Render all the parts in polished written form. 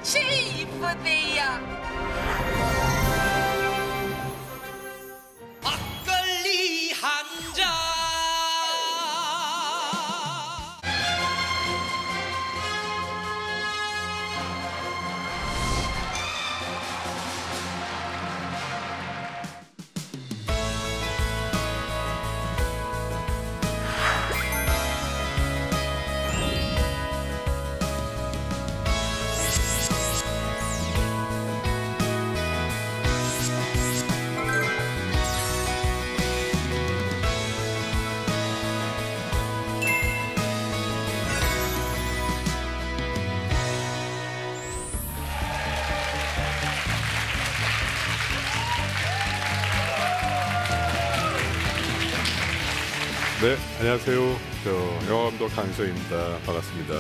제일 이쁘대요. 막걸리 한 잔. 네, 안녕하세요. 저 영화감독 강희석입니다. 반갑습니다.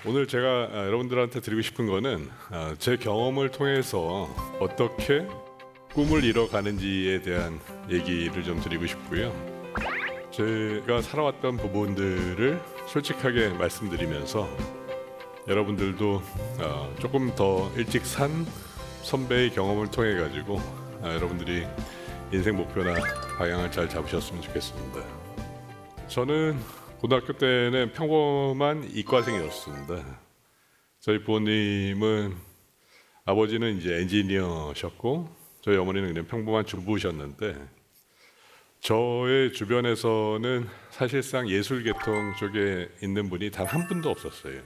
오늘 제가 여러분들한테 드리고 싶은 거는 제 경험을 통해서 어떻게 꿈을 이뤄가는지에 대한 얘기를 좀 드리고 싶고요. 제가 살아왔던 부분들을 솔직하게 말씀드리면서 여러분들도 조금 더 일찍 산 선배의 경험을 통해 가지고 여러분들이 인생 목표나 방향을 잘 잡으셨으면 좋겠습니다. 저는 고등학교 때는 평범한 이과생이었습니다. 저희 부모님은 아버지는 이제 엔지니어셨고 저희 어머니는 그냥 평범한 주부셨는데 저의 주변에서는 사실상 예술 계통 쪽에 있는 분이 단 한 분도 없었어요.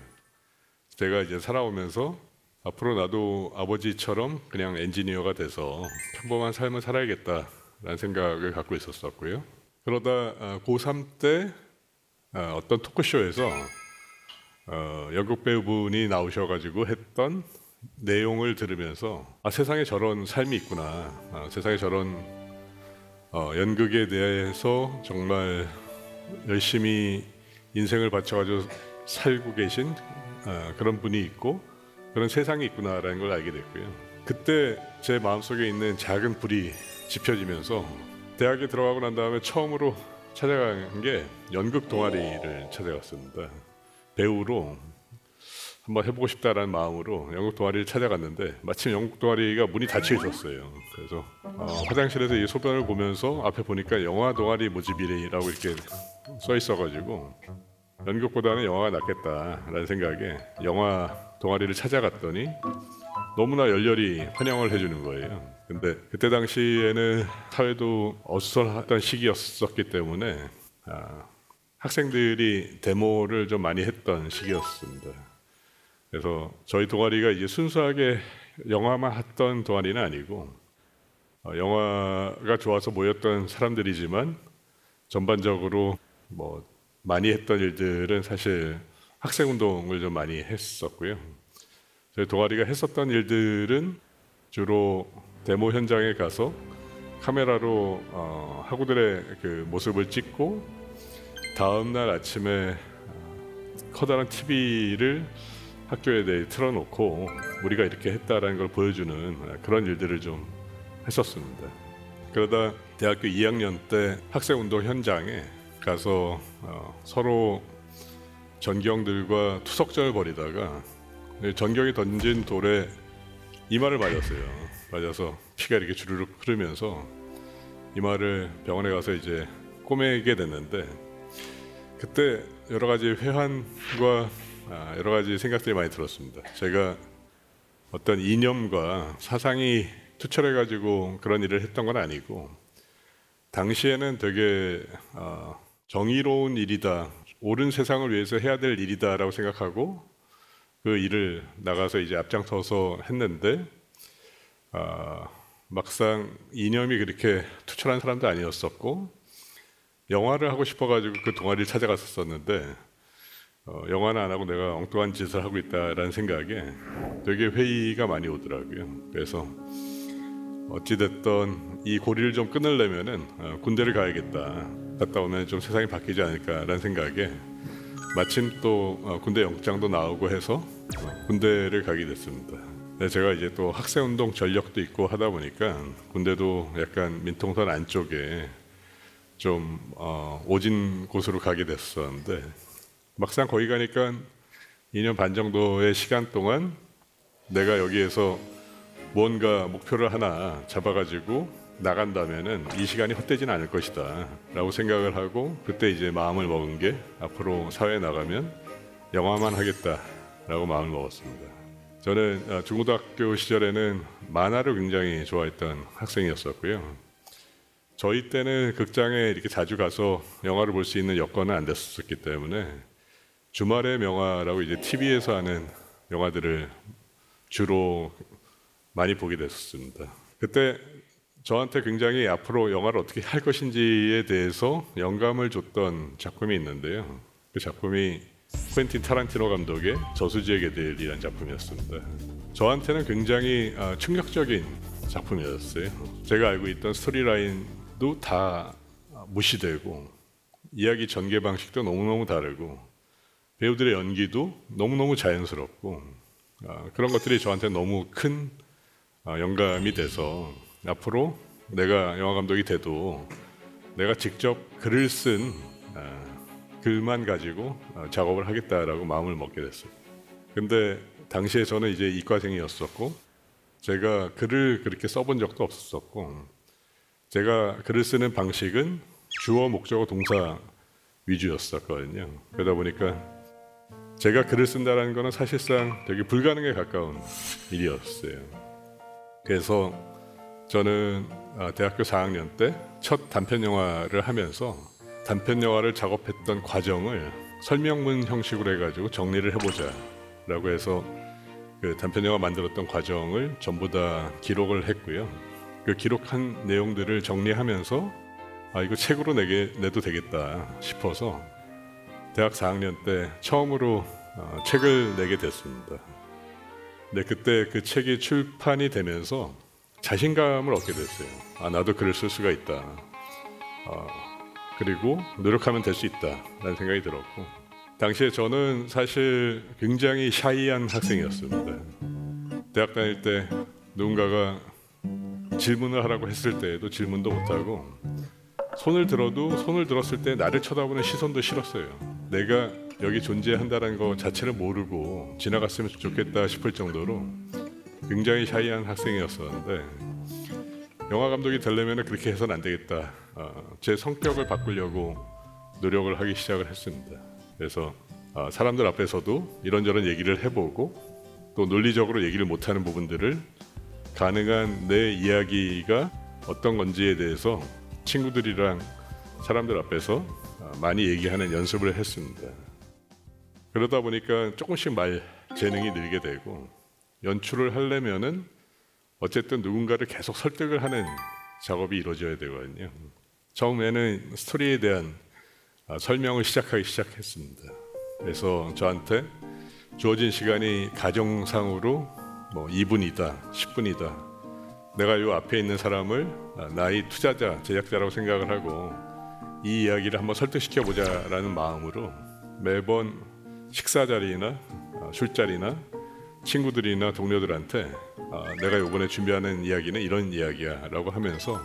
제가 이제 살아오면서 앞으로 나도 아버지처럼 그냥 엔지니어가 돼서 평범한 삶을 살아야겠다라는 생각을 갖고 있었었고요. 그러다 고3 때 어떤 토크쇼에서 연극 배우분이 나오셔가지고 했던 내용을 들으면서 세상에 저런 삶이 있구나. 세상에 저런 연극에 대해서 정말 열심히 인생을 바쳐가지고 살고 계신 그런 분이 있고 그런 세상이 있구나라는 걸 알게 됐고요. 그때 제 마음속에 있는 작은 불이 지펴지면서 대학에 들어가고 난 다음에 처음으로 찾아간 게 연극 동아리를 찾아갔습니다. 배우로 한번 해보고 싶다라는 마음으로 연극 동아리를 찾아갔는데 마침 연극 동아리가 문이 닫혀 있었어요. 그래서 화장실에서 이 소변을 보면서 앞에 보니까 영화 동아리 모집이라고 이렇게 써 있어가지고 연극보다는 영화가 낫겠다라는 생각에 영화 동아리를 찾아갔더니 너무나 열렬히 환영을 해주는 거예요. 근데 그때 당시에는 사회도 어수선했던 시기였었기 때문에 학생들이 데모를 좀 많이 했던 시기였습니다. 그래서 저희 동아리가 이제 순수하게 영화만 했던 동아리는 아니고 영화가 좋아서 모였던 사람들이지만 전반적으로 뭐 많이 했던 일들은 사실 학생운동을 좀 많이 했었고요. 저희 동아리가 했었던 일들은 주로 데모 현장에 가서 카메라로 학우들의 그 모습을 찍고 다음날 아침에 커다란 TV를 학교에 대해 틀어놓고 우리가 이렇게 했다라는 걸 보여주는 그런 일들을 좀 했었습니다. 그러다 대학교 2학년 때 학생운동 현장에 가서 서로 전경들과 투석전을 벌이다가 전경이 던진 돌에 이마를 맞았어요. 맞아서 피가 이렇게 주르륵 흐르면서 이마를 병원에 가서 이제 꼬매게 됐는데 그때 여러 가지 회한과 여러 가지 생각들이 많이 들었습니다. 제가 어떤 이념과 사상이 투철해가지고 그런 일을 했던 건 아니고 당시에는 되게 정의로운 일이다, 옳은 세상을 위해서 해야 될 일이다라고 생각하고 그 일을 나가서 이제 앞장서서 했는데 막상 이념이 그렇게 투철한 사람도 아니었었고 영화를 하고 싶어가지고 그 동아리를 찾아갔었는데 영화는 안 하고 내가 엉뚱한 짓을 하고 있다라는 생각에 되게 회의가 많이 오더라고요. 그래서 어찌됐든 이 고리를 좀 끊으려면은 군대를 가야겠다. 갔다 오면 좀 세상이 바뀌지 않을까라는 생각에 마침 또 군대 영장도 나오고 해서 군대를 가게 됐습니다. 제가 이제 또 학생운동 전력도 있고 하다 보니까 군대도 약간 민통선 안쪽에 좀 오진 곳으로 가게 됐었는데 막상 거기 가니까 2년 반 정도의 시간 동안 내가 여기에서 뭔가 목표를 하나 잡아가지고 나간다면은 이 시간이 헛되지는 않을 것이다 라고 생각을 하고, 그때 이제 마음을 먹은 게 앞으로 사회에 나가면 영화만 하겠다 라고 마음을 먹었습니다. 저는 중고등학교 시절에는 만화를 굉장히 좋아했던 학생이었었고요. 저희 때는 극장에 이렇게 자주 가서 영화를 볼 수 있는 여건은 안 됐었기 때문에 주말의 명화라고 이제 TV에서 하는 영화들을 주로 많이 보게 됐었습니다. 그때 저한테 굉장히 앞으로 영화를 어떻게 할 것인지에 대해서 영감을 줬던 작품이 있는데요. 그 작품이 퀸틴 타란티노 감독의 저수지의 개들이라는 작품이었습니다. 저한테는 굉장히 충격적인 작품이었어요. 제가 알고 있던 스토리라인도 다 무시되고 이야기 전개 방식도 너무너무 다르고 배우들의 연기도 너무너무 자연스럽고 그런 것들이 저한테 너무 큰 영감이 돼서 앞으로 내가 영화 감독이 돼도 내가 직접 글을 쓴 글만 가지고 작업을 하겠다라고 마음을 먹게 됐어요. 근데 당시에 저는 이제 이과생이었었고 제가 글을 그렇게 써본 적도 없었고 제가 글을 쓰는 방식은 주어, 목적어, 동사 위주였었거든요. 그러다 보니까 제가 글을 쓴다는 거는 사실상 되게 불가능에 가까운 일이었어요. 그래서 저는 대학교 4학년 때 첫 단편 영화를 하면서 단편 영화를 작업했던 과정을 설명문 형식으로 해가지고 정리를 해보자 라고 해서 그 단편 영화 만들었던 과정을 전부 다 기록을 했고요. 그 기록한 내용들을 정리하면서 이거 책으로 내도 되겠다 싶어서 대학 4학년 때 처음으로 책을 내게 됐습니다. 근데 그때 그 책이 출판이 되면서 자신감을 얻게 됐어요. 나도 글을 쓸 수가 있다. 그리고 노력하면 될 수 있다라는 생각이 들었고, 당시에 저는 사실 굉장히 샤이한 학생이었습니다. 대학 다닐 때 누군가가 질문을 하라고 했을 때에도 질문도 못하고 손을 들었을 때 나를 쳐다보는 시선도 싫었어요. 내가 여기 존재한다는 거 자체를 모르고 지나갔으면 좋겠다 싶을 정도로 굉장히 샤이한 학생이었었는데 영화 감독이 되려면 그렇게 해서는 안 되겠다. 제 성격을 바꾸려고 노력을 하기 시작을 했습니다. 그래서 사람들 앞에서도 이런저런 얘기를 해보고 또 논리적으로 얘기를 못하는 부분들을 가능한 내 이야기가 어떤 건지에 대해서 친구들이랑 사람들 앞에서 많이 얘기하는 연습을 했습니다. 그러다 보니까 조금씩 말 재능이 늘게 되고 연출을 하려면은 어쨌든 누군가를 계속 설득을 하는 작업이 이루어져야 되거든요. 처음에는 스토리에 대한 설명을 시작하기 시작했습니다. 그래서 저한테 주어진 시간이 가정상으로 2분이다, 10분이다. 내가 요 앞에 있는 사람을 나의 투자자, 제작자라고 생각을 하고 이 이야기를 한번 설득시켜보자라는 마음으로 매번 식사 자리나 술자리나 친구들이나 동료들한테 내가 이번에 준비하는 이야기는 이런 이야기야 라고 하면서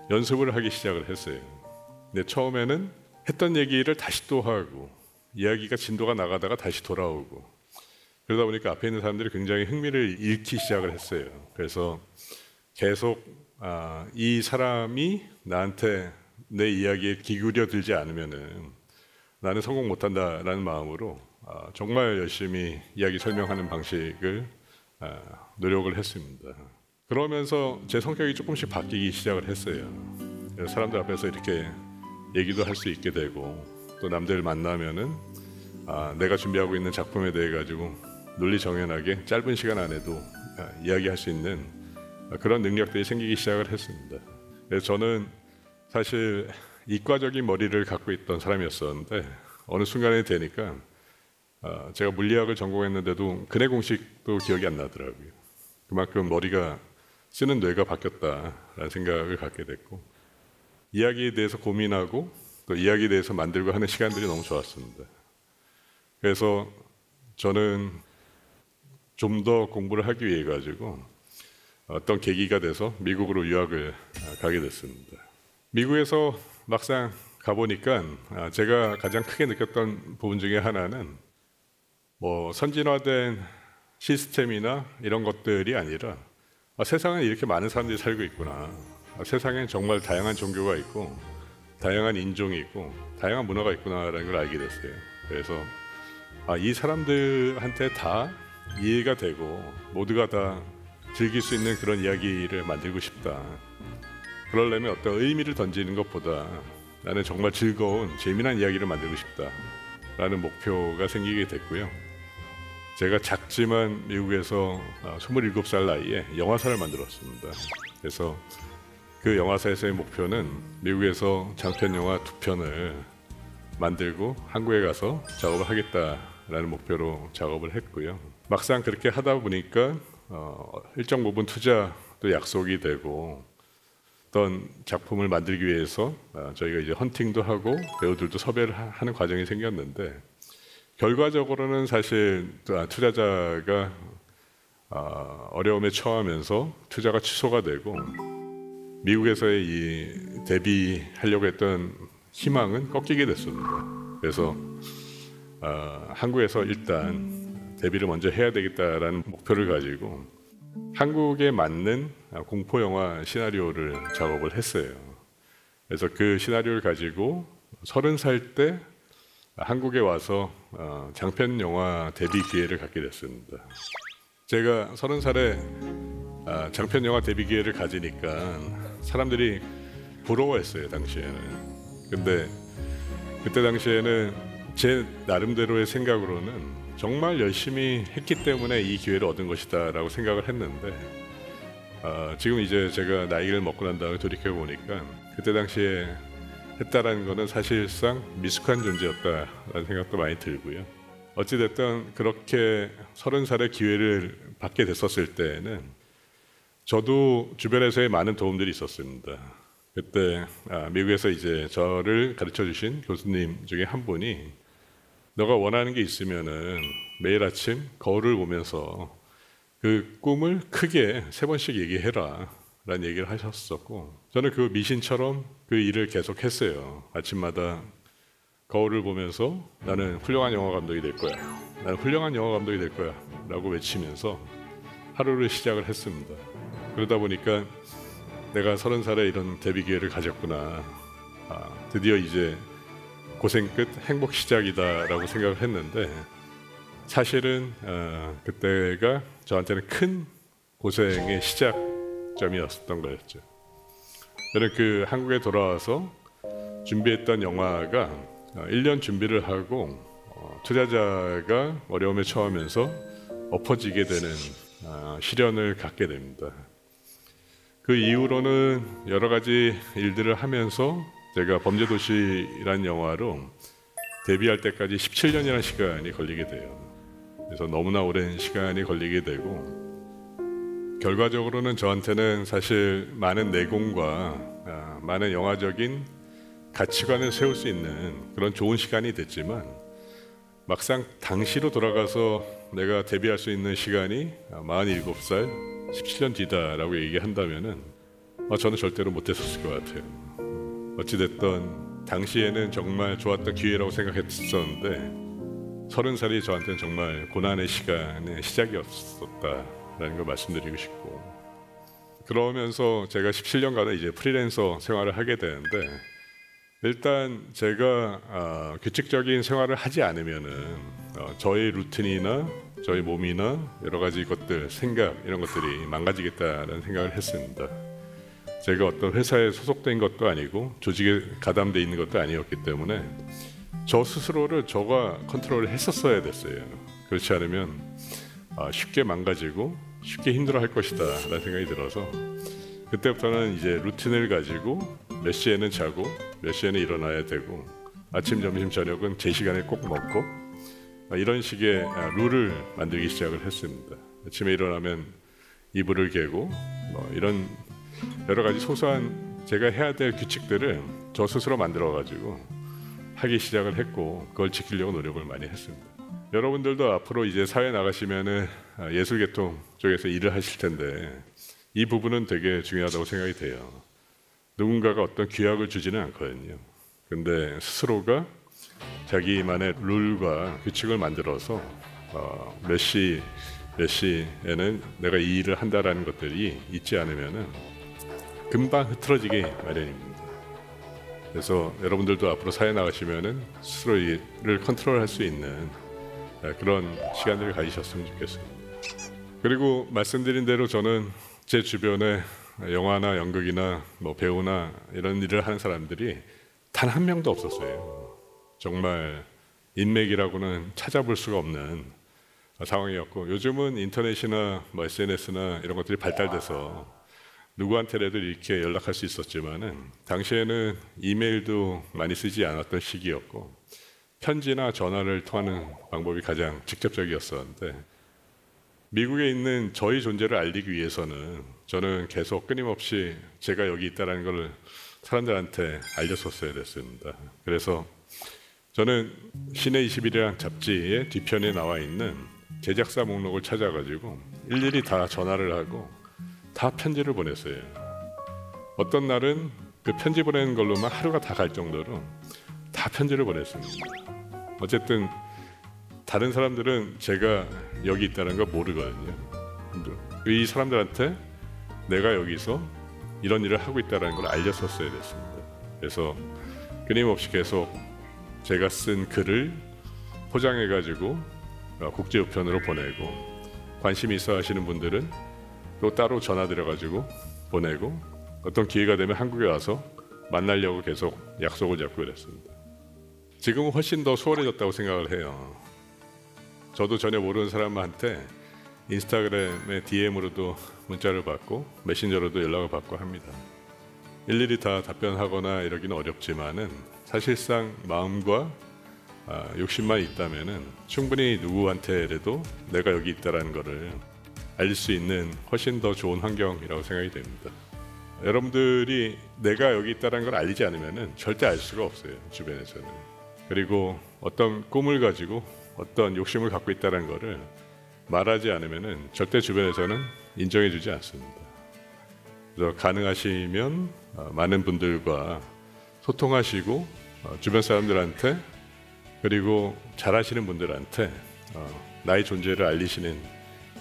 연습을 하기 시작을 했어요. 근데 처음에는 했던 얘기를 다시 또 하고 이야기가 진도가 나가다가 다시 돌아오고 그러다 보니까 앞에 있는 사람들이 굉장히 흥미를 잃기 시작을 했어요. 그래서 계속 이 사람이 나한테 내 이야기에 기울여들지 않으면은 나는 성공 못한다라는 마음으로 정말 열심히 이야기 설명하는 방식을 노력을 했습니다. 그러면서 제 성격이 조금씩 바뀌기 시작을 했어요. 사람들 앞에서 이렇게 얘기도 할 수 있게 되고 또 남들 만나면은 내가 준비하고 있는 작품에 대해 가지고 논리정연하게 짧은 시간 안에도 이야기할 수 있는 그런 능력들이 생기기 시작을 했습니다. 그래서 저는 사실 이과적인 머리를 갖고 있던 사람이었었는데 어느 순간에 되니까 제가 물리학을 전공했는데도 근해 공식도 기억이 안 나더라고요. 그만큼 머리가 쓰는 뇌가 바뀌었다라는 생각을 갖게 됐고 이야기에 대해서 고민하고 또 이야기에 대해서 만들고 하는 시간들이 너무 좋았습니다. 그래서 저는 좀 더 공부를 하기 위해 가지고 어떤 계기가 돼서 미국으로 유학을 가게 됐습니다. 미국에서 막상 가보니까 제가 가장 크게 느꼈던 부분 중에 하나는 뭐 선진화된 시스템이나 이런 것들이 아니라 세상에 이렇게 많은 사람들이 살고 있구나. 세상엔 정말 다양한 종교가 있고 다양한 인종이 있고 다양한 문화가 있구나라는 걸 알게 됐어요. 그래서 이 사람들한테 다 이해가 되고 모두가 다 즐길 수 있는 그런 이야기를 만들고 싶다. 그러려면 어떤 의미를 던지는 것보다 나는 정말 즐거운 재미난 이야기를 만들고 싶다라는 목표가 생기게 됐고요. 제가 작지만 미국에서 27살 나이에 영화사를 만들었습니다. 그래서 그 영화사에서의 목표는 미국에서 장편 영화 2편을 만들고 한국에 가서 작업을 하겠다라는 목표로 작업을 했고요. 막상 그렇게 하다 보니까 일정 부분 투자도 약속이 되고 어떤 작품을 만들기 위해서 저희가 이제 헌팅도 하고 배우들도 섭외를 하는 과정이 생겼는데 결과적으로는 사실 투자자가 어려움에 처하면서 투자가 취소가 되고 미국에서의 이 데뷔하려고 했던 희망은 꺾이게 됐습니다. 그래서 한국에서 일단 데뷔를 먼저 해야 되겠다라는 목표를 가지고 한국에 맞는 공포 영화 시나리오를 작업을 했어요. 그래서 그 시나리오를 가지고 30살 때 한국에 와서 장편 영화 데뷔 기회를 갖게 됐습니다. 제가 30살에 장편 영화 데뷔 기회를 가지니까 사람들이 부러워했어요, 당시에는. 근데 그때 당시에는 제 나름대로의 생각으로는 정말 열심히 했기 때문에 이 기회를 얻은 것이다 라고 생각을 했는데 지금 이제 제가 나이를 먹고 난 다음에 돌이켜 보니까 그때 당시에 했다라는 거는 사실상 미숙한 존재였다라는 생각도 많이 들고요. 어찌됐든 그렇게 30살의 기회를 받게 됐었을 때는 저도 주변에서의 많은 도움들이 있었습니다. 그때 미국에서 이제 저를 가르쳐 주신 교수님 중에 한 분이 너가 원하는 게 있으면은 매일 아침 거울을 보면서 그 꿈을 크게 3번씩 얘기해라 라는 얘기를 하셨었고 저는 그 미신처럼 그 일을 계속 했어요. 아침마다 거울을 보면서 나는 훌륭한 영화 감독이 될 거야. 나는 훌륭한 영화 감독이 될 거야 라고 외치면서 하루를 시작을 했습니다. 그러다 보니까 내가 30살에 이런 데뷔 기회를 가졌구나. 드디어 이제 고생 끝 행복 시작이다 라고 생각을 했는데 사실은 그때가 저한테는 큰 고생의 시작점이었던 거였죠. 저는 그 한국에 돌아와서 준비했던 영화가 1년 준비를 하고 투자자가 어려움에 처하면서 엎어지게 되는 시련을 갖게 됩니다. 그 이후로는 여러 가지 일들을 하면서 제가 범죄도시라는 영화로 데뷔할 때까지 17년이라는 시간이 걸리게 돼요. 그래서 너무나 오랜 시간이 걸리게 되고 결과적으로는 저한테는 사실 많은 내공과 많은 영화적인 가치관을 세울 수 있는 그런 좋은 시간이 됐지만 막상 당시로 돌아가서 내가 데뷔할 수 있는 시간이 47살, 17년 뒤다라고 얘기한다면은 저는 절대로 못했었을 것 같아요. 어찌됐든 당시에는 정말 좋았던 기회라고 생각했었는데 30살이 저한테는 정말 고난의 시간의 시작이었었다라는 걸 말씀드리고 싶고 그러면서 제가 17년간은 이제 프리랜서 생활을 하게 되는데 일단 제가 규칙적인 생활을 하지 않으면은 저의 루틴이나 저희 몸이나 여러 가지 것들, 생각 이런 것들이 망가지겠다는 생각을 했습니다. 제가 어떤 회사에 소속된 것도 아니고 조직에 가담돼 있는 것도 아니었기 때문에 저 스스로를 저가 컨트롤을 했었어야 됐어요. 그렇지 않으면 쉽게 망가지고 쉽게 힘들어할 것이다 라는 생각이 들어서 그때부터는 이제 루틴을 가지고 몇 시에는 자고 몇 시에는 일어나야 되고 아침, 점심, 저녁은 제 시간에 꼭 먹고 이런 식의 룰을 만들기 시작을 했습니다. 아침에 일어나면 이불을 개고 이런 여러 가지 소소한 제가 해야 될 규칙들을 저 스스로 만들어 가지고 하기 시작을 했고 그걸 지키려고 노력을 많이 했습니다. 여러분들도 앞으로 이제 사회 나가시면은 예술계통 쪽에서 일을 하실 텐데 이 부분은 되게 중요하다고 생각이 돼요. 누군가가 어떤 규약을 주지는 않거든요. 근데 스스로가 자기만의 룰과 규칙을 만들어서 몇 시에는 내가 이 일을 한다라는 것들이 있지 않으면은 금방 흐트러지기 마련입니다. 그래서 여러분들도 앞으로 사회 나가시면은 스스로를 컨트롤할 수 있는 그런 시간들을 가지셨으면 좋겠습니다. 그리고 말씀드린 대로 저는 제 주변에 영화나 연극이나 뭐 배우나 이런 일을 하는 사람들이 단 한 명도 없었어요. 정말 인맥이라고는 찾아볼 수가 없는 상황이었고, 요즘은 인터넷이나 뭐 SNS나 이런 것들이 발달돼서 누구한테라도 이렇게 연락할 수 있었지만은 당시에는 이메일도 많이 쓰지 않았던 시기였고 편지나 전화를 통하는 방법이 가장 직접적이었었는데, 미국에 있는 저희 존재를 알리기 위해서는 저는 계속 끊임없이 제가 여기 있다는 걸 사람들한테 알렸었어야 됐습니다. 그래서 저는 시내 21이라는 잡지의 뒤편에 나와 있는 제작사 목록을 찾아가지고 일일이 다 전화를 하고 다 편지를 보냈어요. 어떤 날은 그 편지 보내는 걸로만 하루가 다 갈 정도로 다 편지를 보냈습니다. 어쨌든 다른 사람들은 제가 여기 있다는 걸 모르거든요. 이 사람들한테 내가 여기서 이런 일을 하고 있다는 걸 알렸었어야 됐습니다. 그래서 끊임없이 계속 제가 쓴 글을 포장해가지고 국제우편으로 보내고, 관심 있어 하시는 분들은 또 따로 전화드려가지고 보내고, 어떤 기회가 되면 한국에 와서 만나려고 계속 약속을 잡고 그랬습니다. 지금은 훨씬 더 수월해졌다고 생각을 해요. 저도 전혀 모르는 사람한테 인스타그램의 DM으로도 문자를 받고 메신저로도 연락을 받고 합니다. 일일이 다 답변하거나 이러기는 어렵지만은 사실상 마음과 욕심만 있다면은 충분히 누구한테라도 내가 여기 있다라는 것을 알릴 수 있는 훨씬 더 좋은 환경이라고 생각이 됩니다. 여러분들이 내가 여기 있다는 걸 알리지 않으면은 절대 알 수가 없어요, 주변에서는. 그리고 어떤 꿈을 가지고 어떤 욕심을 갖고 있다는 것을 말하지 않으면은 절대 주변에서는 인정해주지 않습니다. 그래서 가능하시면 많은 분들과 소통하시고 주변 사람들한테, 그리고 잘하시는 분들한테 나의 존재를 알리시는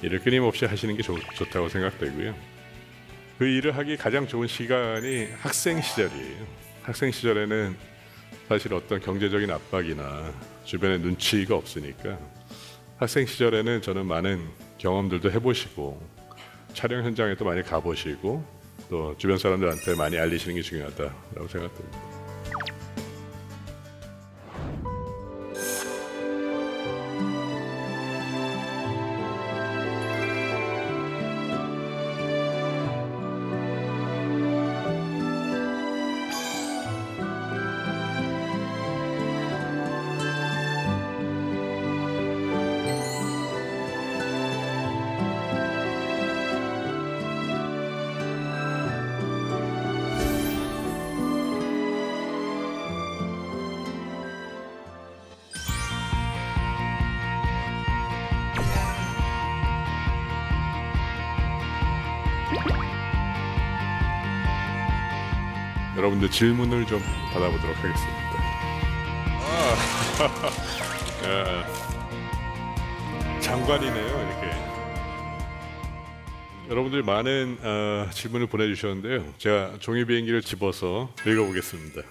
일을 끊임없이 하시는 게 좋다고 생각되고요. 그 일을 하기 가장 좋은 시간이 학생 시절이에요. 학생 시절에는 사실 어떤 경제적인 압박이나 주변에 눈치가 없으니까 학생 시절에는 저는 많은 경험들도 해보시고 촬영 현장에도 많이 가보시고 또 주변 사람들한테 많이 알리시는 게 중요하다고 생각됩니다. 여러분들 질문을 좀 받아보도록 하겠습니다. 장관이네요, 이렇게. 여러분들 많은 질문을 보내주셨는데요. 제가 종이 비행기를 집어서 읽어보겠습니다.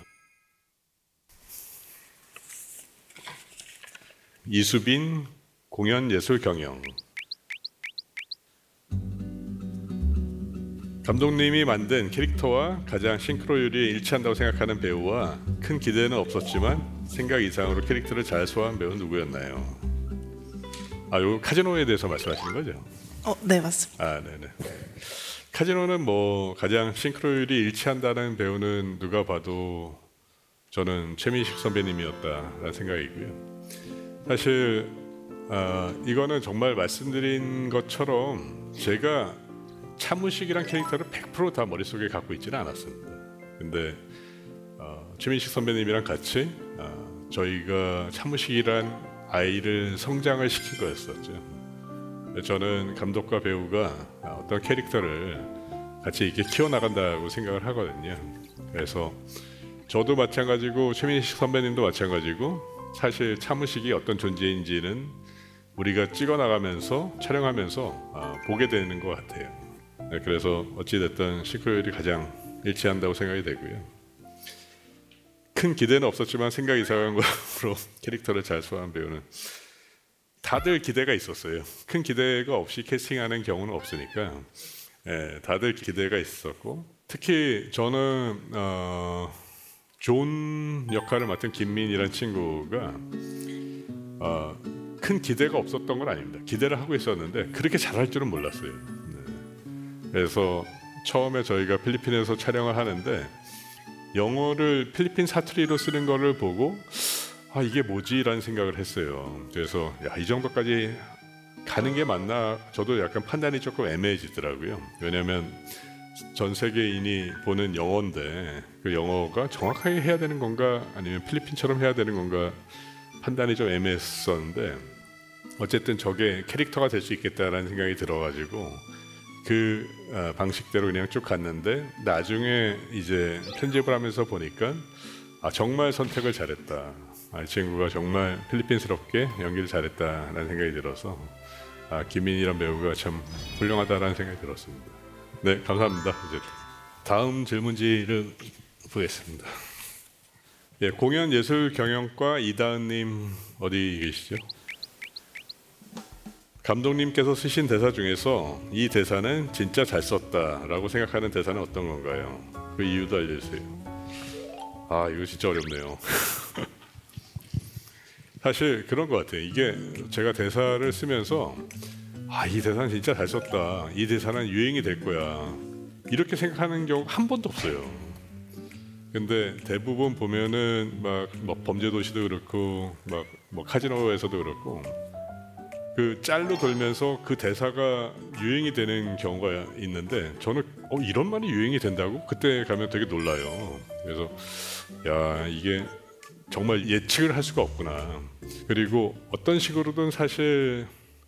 이수빈 공연예술 경영. 감독님이 만든 캐릭터와 가장 싱크로율이 일치한다고 생각하는 배우와 큰 기대는 없었지만 생각 이상으로 캐릭터를 잘 소화한 배우는 누구였나요? 요 카지노에 대해서 말씀하시는 거죠? 네, 맞습니다. 네네. 카지노는 뭐 가장 싱크로율이 일치한다는 배우는 누가 봐도 저는 최민식 선배님이었다라는 생각이고요. 사실 이거는 정말 말씀드린 것처럼 제가 차무식이란 캐릭터를 100% 다 머릿속에 갖고 있지는 않았습니다. 근데 최민식 선배님이랑 같이 저희가 차무식이란 아이를 성장을 시킨 거였었죠. 저는 감독과 배우가 어떤 캐릭터를 같이 이렇게 키워나간다고 생각을 하거든요. 그래서 저도 마찬가지고 최민식 선배님도 마찬가지고 사실 차무식이 어떤 존재인지는 우리가 찍어 나가면서 촬영하면서 보게 되는 것 같아요. 네, 그래서 어찌 됐든 싱크로율이 가장 일치한다고 생각이 되고요. 큰 기대는 없었지만 생각 이상한 걸로 캐릭터를 잘 소화한 배우는 다들 기대가 있었어요. 큰 기대가 없이 캐스팅하는 경우는 없으니까 다들 기대가 있었고 특히 저는 존 역할을 맡은 김민이라는 친구가 큰 기대가 없었던 건 아닙니다. 기대를 하고 있었는데 그렇게 잘할 줄은 몰랐어요. 그래서 처음에 저희가 필리핀에서 촬영을 하는데 영어를 필리핀 사투리로 쓰는 거를 보고 이게 뭐지? 라는 생각을 했어요. 그래서 이 정도까지 가는 게 맞나? 저도 약간 판단이 조금 애매해지더라고요. 왜냐하면 전 세계인이 보는 영어인데 그 영어가 정확하게 해야 되는 건가 아니면 필리핀처럼 해야 되는 건가 판단이 좀 애매했었는데 어쨌든 저게 캐릭터가 될 수 있겠다라는 생각이 들어가지고 그 방식대로 그냥 쭉 갔는데 나중에 이제 편집을 하면서 보니까 정말 선택을 잘했다. 이 친구가 정말 필리핀스럽게 연기를 잘했다라는 생각이 들어서 김민이란 배우가 참 훌륭하다라는 생각이 들었습니다. 네, 감사합니다. 이제 다음 질문지를 보겠습니다. 예, 공연예술경영과 이다은님 어디 계시죠? 감독님께서 쓰신 대사 중에서 이 대사는 진짜 잘 썼다라고 생각하는 대사는 어떤 건가요? 그 이유도 알려주세요. 이거 진짜 어렵네요. 사실 그런 것 같아요. 이게 제가 대사를 쓰면서 이 대사는 진짜 잘 썼다. 이 대사는 유행이 될 거야. 이렇게 생각하는 경우 한 번도 없어요. 근데 대부분 보면은 막 범죄도시도 그렇고 막 카지노에서도 그렇고 그 짤로 돌면서 그 대사가 유행이 되는 경우가 있는데 저는 이런 말이 유행이 된다고? 그때 가면 되게 놀라요. 그래서 이게 정말 예측을 할 수가 없구나. 그리고 어떤 식으로든 사실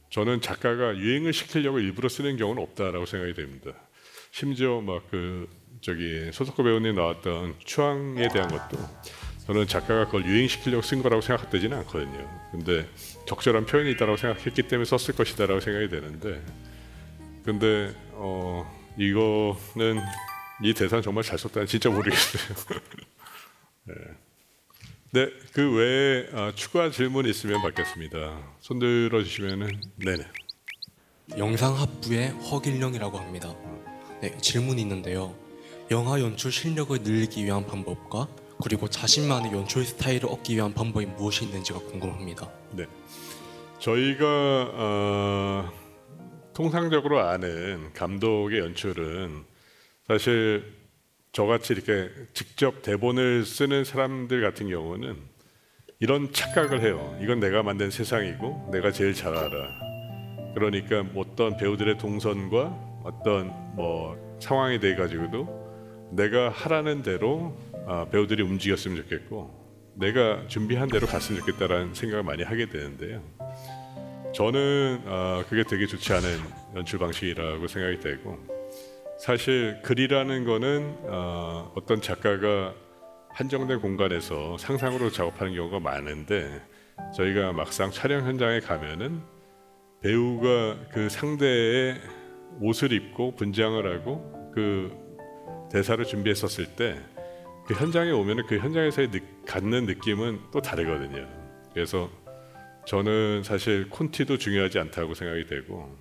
저는 작가가 유행을 시키려고 일부러 쓰는 경우는 없다라고 생각이 됩니다. 심지어 소속고 배우님 나왔던 추앙에 대한 것도 저는 작가가 그걸 유행시키려고 쓴 거라고 생각되지는 않거든요. 근데 적절한 표현이 있다고 생각했기 때문에 썼을 것이다라고 생각이 되는데 근데 이거는 이 대사는 정말 잘 썼다는 진짜 모르겠어요. 네, 그 외에 추가 질문 있으면 받겠습니다. 손 들어주시면은 네네. 영상학부의 허길령이라고 합니다. 네, 질문이 있는데요. 영화 연출 실력을 늘리기 위한 방법과 그리고 자신만의 연출 스타일을 얻기 위한 방법이 무엇이 있는지가 궁금합니다. 네, 저희가 통상적으로 아는 감독의 연출은 사실 저같이 이렇게 직접 대본을 쓰는 사람들 같은 경우는 이런 착각을 해요. 이건 내가 만든 세상이고 내가 제일 잘 알아. 그러니까 어떤 배우들의 동선과 어떤 상황에 대해 가지고도 내가 하라는 대로 배우들이 움직였으면 좋겠고 내가 준비한 대로 갔으면 좋겠다라는 생각을 많이 하게 되는데요. 저는 그게 되게 좋지 않은 연출 방식이라고 생각이 되고 사실 글이라는 거는 어떤 작가가 한정된 공간에서 상상으로 작업하는 경우가 많은데 저희가 막상 촬영 현장에 가면은 배우가 그 상대의 옷을 입고 분장을 하고 그 대사를 준비했었을 때 그 현장에 오면은 그 현장에서의 갖는 느낌은 또 다르거든요. 그래서 저는 사실 콘티도 중요하지 않다고 생각이 되고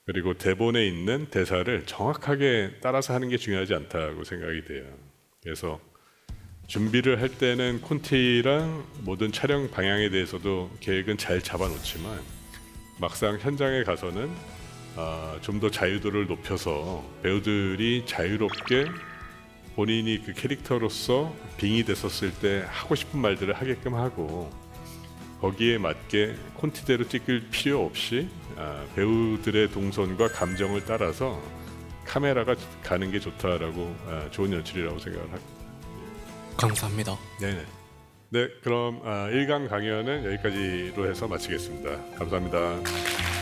그리고 대본에 있는 대사를 정확하게 따라서 하는 게 중요하지 않다고 생각이 돼요. 그래서 준비를 할 때는 콘티랑 모든 촬영 방향에 대해서도 계획은 잘 잡아놓지만 막상 현장에 가서는 좀 더 자유도를 높여서 배우들이 자유롭게 본인이 그 캐릭터로서 빙의 됐었을 때 하고 싶은 말들을 하게끔 하고 거기에 맞게 콘티대로 찍을 필요 없이 배우들의 동선과 감정을 따라서 카메라가 가는 게 좋다라고 좋은 연출이라고 생각을 합니다. 감사합니다. 네네. 네, 그럼 1강 강연은 여기까지로 해서 마치겠습니다. 감사합니다.